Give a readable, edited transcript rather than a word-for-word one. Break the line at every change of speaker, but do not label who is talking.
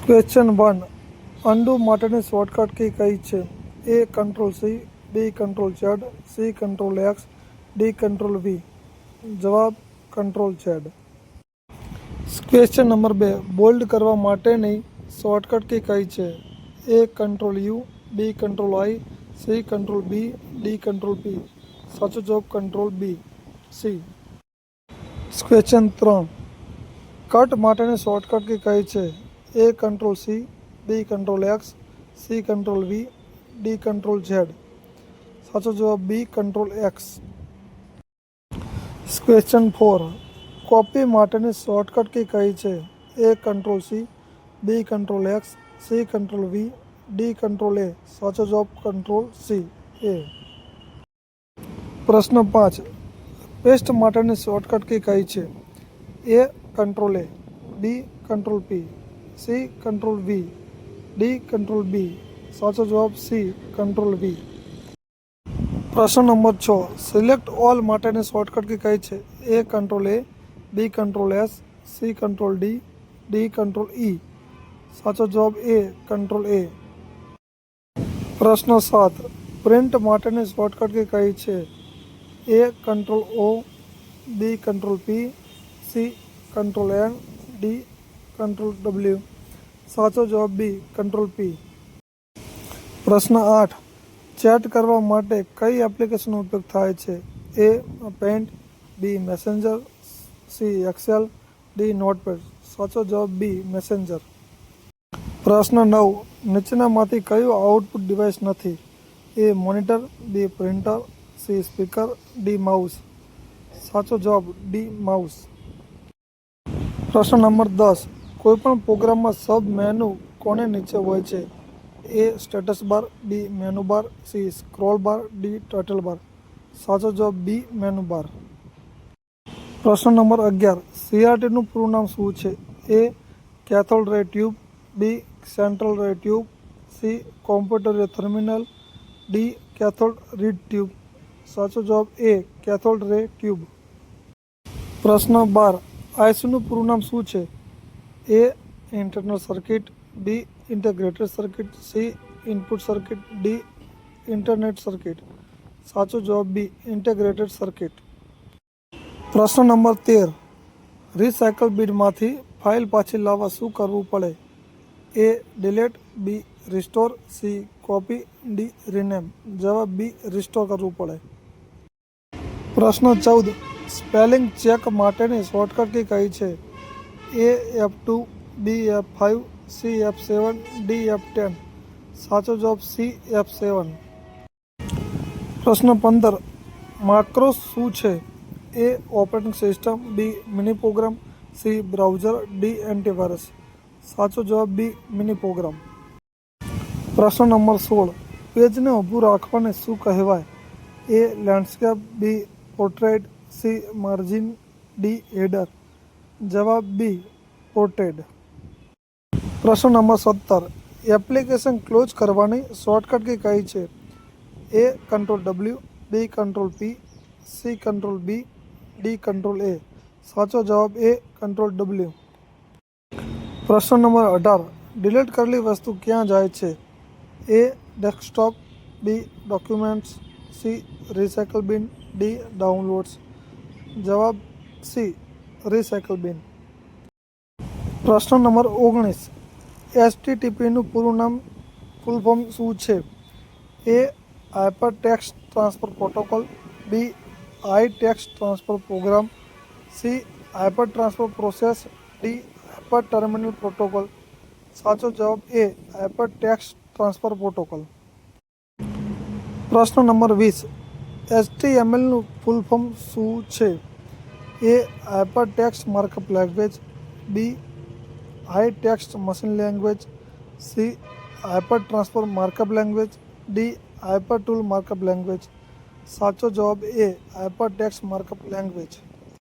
Question 1. અન્ડુ માટેની shortcut key કઈ છે? A control C, B control Z, C control X, D control V. જવાબ control Z. Question number 2. Bold કરવા માટેની shortcut key કઈ છે? A control U, B control I, C control B, D control P. સાચો જવાબ control B, C. Question 3. Cut માટેની shortcut key કઈ છે? A control C, B control X, C control V, D control Z. સાચો જવાબ B control x. Question 4. Copy માટેની shortcut key કઈ છે? A control C, B control X, C control V, D control A. સાચો જવાબ control C, એ. પ્રશ્ન 5. Paste માટેની shortcut key કઈ છે? A control A, B control P, C control V, D control B. સાચો જવાબ સી કંટ્રોલ વી. પ્રશ્ન નંબર 6. સિલેક્ટ ઓલ માટેની શોર્ટકટ કી કઈ છે? A control A, B control S, C control D, D control E. સાચો જવાબ A control એ. પ્રશ્ન 7. પ્રિન્ટ માટેની શોર્ટકટ કી કઈ છે? A control O, B control P, C control N, D control W. સાચો જવાબ બી કંટ્રોલ પી. પ્રશ્ન 8. Chat કરવા માટે કઈ એપ્લિકેશનનો ઉપયોગ થાય છે? A Paint, B messenger, C Excel, D Notepad. સાચો જવાબ બી મેસેન્જર. પ્રશ્ન 9. નીચેનામાંથી કયું આઉટપુટ ડિવાઇસ નથી? A monitor, B printer, C speaker, D mouse. સાચો જવાબ ડી માઉસ. પ્રશ્ન નંબર 10. કોઈપણ પ્રોગ્રામમાં સબ મેનુ કોને નીચે હોય છે? એ સ્ટેટસ બાર, બી menu bar, C scroll bar, D title બાર. સાચો જવાબ બી મેનુ બાર. પ્રશ્ન નંબર 11. સીઆરટીનું પૂરું નામ શું છે? એ કેથોડ રે ટ્યુબ, બી સેન્ટ્રલ રે ટ્યુબ, સી કોમ્પ્યુટર રે terminal, D cathode read tube. સાચો જવાબ એ કેથોડ રે ટ્યુબ. પ્રશ્ન 12. આઈસીનું પૂરું નામ શું છે? A internal circuit, B integrated circuit, C input circuit, D internet circuit. સાચો જવાબ બી ઇન્ટિગ્રેટેડ સર્કિટ. પ્રશ્ન નંબર 13. રિસાયકલ બિનમાંથી ફાઇલ પાછી લાવવા શું કરવું પડે? A delete, B restore, C copy, D rename. જવાબ બી રિસ્ટોર કરવું પડે. પ્રશ્ન 14. સ્પેલિંગ ચેક માટેની શોર્ટકટ કી કઈ છે? A F2, B F5, C F7, D F10. સાચો જવાબ સી F7. પ્રશ્ન 15. માક્રોસ શું છે? A operating system, B mini program, C browser, D antivirus. સાચો જવાબ બી મિની પ્રોગ્રામ. પ્રશ્ન નંબર 16. પેજને ઊભું રાખવાને શું કહેવાય? A landscape, B portrait, C margin, D header. જવાબ બી પોર્ટ્રેટ. પ્રશ્ન નંબર 17. એપ્લિકેશન ક્લોઝ કરવાની શોર્ટકટ કી કઈ છે? A control W, B control P, C control B, D control A. સાચો જવાબ એ કંટ્રોલ ડબલ્યુ. પ્રશ્ન નંબર 18. ડિલીટ કરેલી વસ્તુ ક્યાં જાય છે? એ ડેસ્કટોપ, બી ડોક્યુમેન્ટ્સ, સી રિસાયકલ બિન, ડી ડાઉનલોડ્સ. જવાબ સી રિસાયકલ બિન. પ્રશ્ન નંબર 19. એચટીટીપીનું પૂરું નામ ફૂલ ફોર્મ શું છે? A hyper text transfer protocol, B high text transfer program, C hyper transfer process, D hyper terminal protocol. સાચો જવાબ A hyper text transfer protocol. પ્રશ્ન નંબર 20. એચટીએમએલનું ફૂલ ફોર્મ શું છે? A hyper text markup language, B high text machine language, C hyper transfer markup language, D hyper tool markup language. સાચો જવાબ A hyper text markup language.